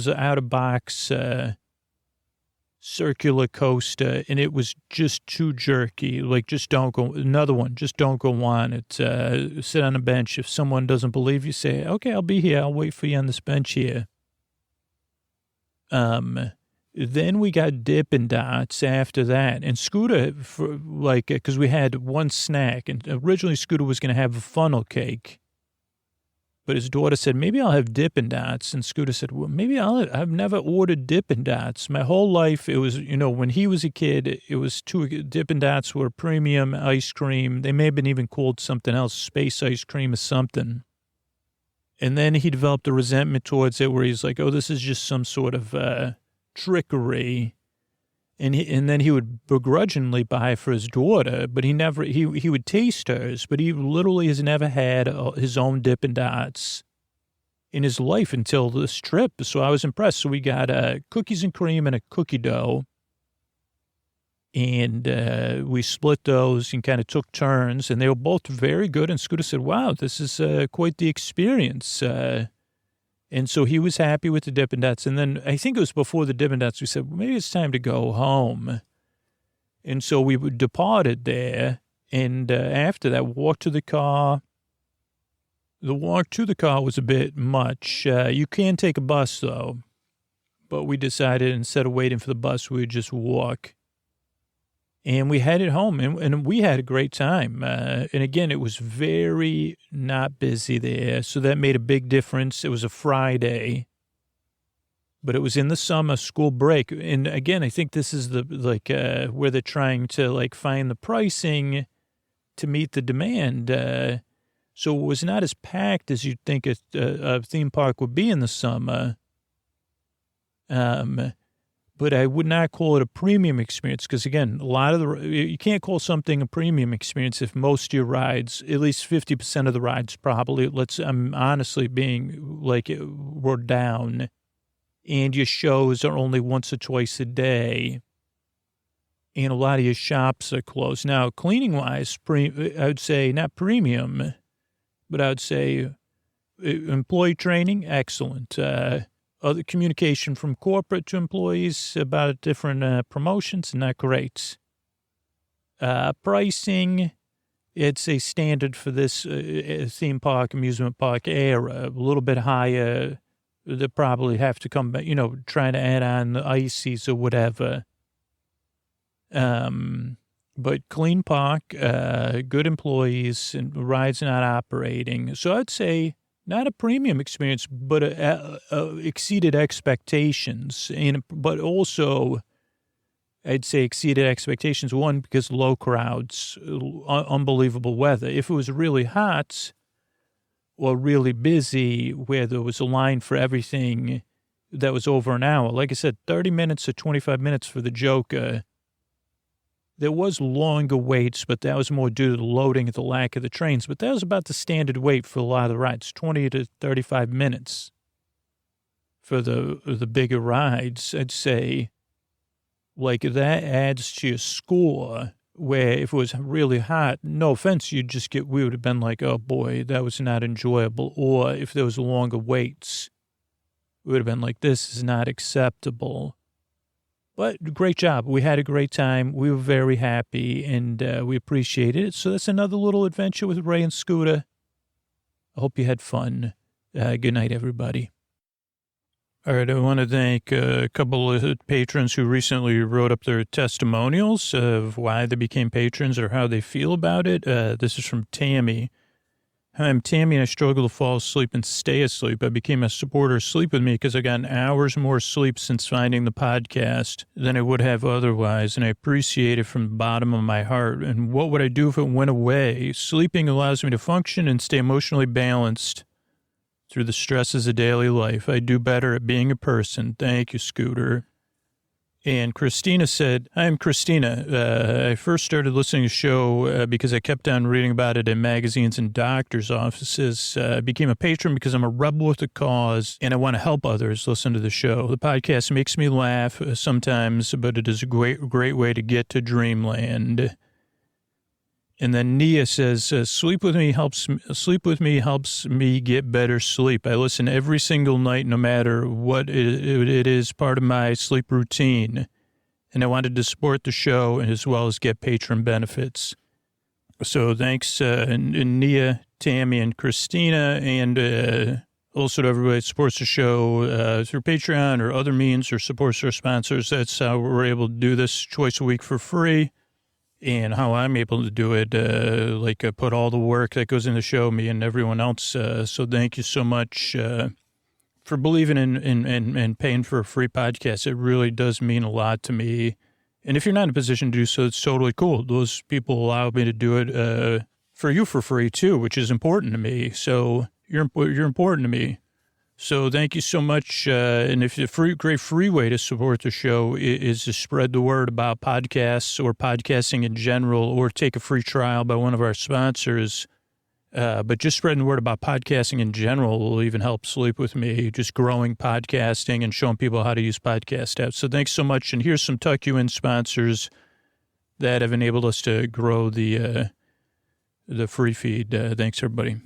an out of box, circular coaster, and it was just too jerky. Like, just don't go, another one, just don't go on it. Sit on a bench. If someone doesn't believe you, say, okay, I'll be here. I'll wait for you on this bench here. Then we got Dippin' Dots after that. And Scooter, because we had one snack, and originally Scooter was going to have a funnel cake. But his daughter said, maybe I'll have Dippin' Dots. And Scooter said, well, I've never ordered Dippin' Dots. My whole life, it was, when he was a kid, it was Dippin' Dots were premium ice cream. They may have been even called something else, space ice cream or something. And then he developed a resentment towards it where he's like, oh, this is just some sort of trickery. And then he would begrudgingly buy for his daughter, but he would taste hers, but he literally has never had his own Dippin' Dots in his life until this trip. So I was impressed. So we got cookies and cream and a cookie dough. And we split those and kind of took turns, and they were both very good. And Scooter said, wow, this is quite the experience. And so he was happy with the Dippin' Dots. And then I think it was before the Dippin' Dots, we said, well, maybe it's time to go home. And so we departed there. And after that, walked to the car. The walk to the car was a bit much. You can take a bus, though. But we decided instead of waiting for the bus, we would just walk. And we headed home, and we had a great time. And again, it was very not busy there, so that made a big difference. It was a Friday, but it was in the summer school break. And again, I think this is where they're trying to find the pricing to meet the demand. So it was not as packed as you'd think a theme park would be in the summer. But I would not call it a premium experience because, again, you can't call something a premium experience if most of your rides, at least 50% of the rides probably, I'm honestly being we're down, and your shows are only once or twice a day, and a lot of your shops are closed. Now, cleaning-wise, I would say not premium, but I would say employee training, excellent. Other communication from corporate to employees about different promotions, not great. Pricing, it's a standard for this theme park, amusement park era, a little bit higher. They probably have to come, trying to add on the ices or whatever. But clean park, good employees, and rides not operating. So I'd say, not a premium experience, but exceeded expectations. But also, I'd say exceeded expectations. One, because low crowds, unbelievable weather. If it was really hot or really busy, where there was a line for everything that was over an hour, like I said, 30 minutes or 25 minutes for the Joker. There was longer waits, but that was more due to the loading and the lack of the trains. But that was about the standard wait for a lot of the rides, 20 to 35 minutes for the bigger rides. I'd say, that adds to your score, where if it was really hot, no offense, we would have been like, oh boy, that was not enjoyable. Or if there was longer waits, we would have been like, this is not acceptable. But great job. We had a great time. We were very happy, and we appreciated it. So that's another little adventure with Ray and Scooter. I hope you had fun. Good night, everybody. All right, I want to thank a couple of patrons who recently wrote up their testimonials of why they became patrons or how they feel about it. This is from Tammy. Hi, I'm Tammy, and I struggle to fall asleep and stay asleep. I became a supporter of Sleep With Me because I got hours more sleep since finding the podcast than I would have otherwise, and I appreciate it from the bottom of my heart. And what would I do if it went away? Sleeping allows me to function and stay emotionally balanced through the stresses of daily life. I do better at being a person. Thank you, Scooter. And Christina said, hi, I'm Christina. I first started listening to the show because I kept on reading about it in magazines and doctors' offices. I became a patron because I'm a rebel with a cause, and I want to help others listen to the show. The podcast makes me laugh sometimes, but it is a great way to get to dreamland. And then Nia says, sleep with me helps me get better sleep. I listen every single night, no matter what it is, part of my sleep routine. And I wanted to support the show as well as get patron benefits. So thanks, Nia, Tammy, and Christina, and also to everybody that supports the show through Patreon or other means or supports our sponsors. That's how we're able to do this twice a week for free. And how I'm able to do it, put all the work that goes in the show, me and everyone else. So thank you so much for believing in paying for a free podcast. It really does mean a lot to me. And if you're not in a position to do so, it's totally cool. Those people allow me to do it for you for free, too, which is important to me. So you're important to me. So thank you so much. And if the great free way to support the show is to spread the word about podcasts or podcasting in general, or take a free trial by one of our sponsors. But just spreading the word about podcasting in general will even help Sleep With Me, just growing podcasting and showing people how to use podcast apps. So thanks so much. And here's some Tuck You In sponsors that have enabled us to grow the free feed. Thanks, everybody.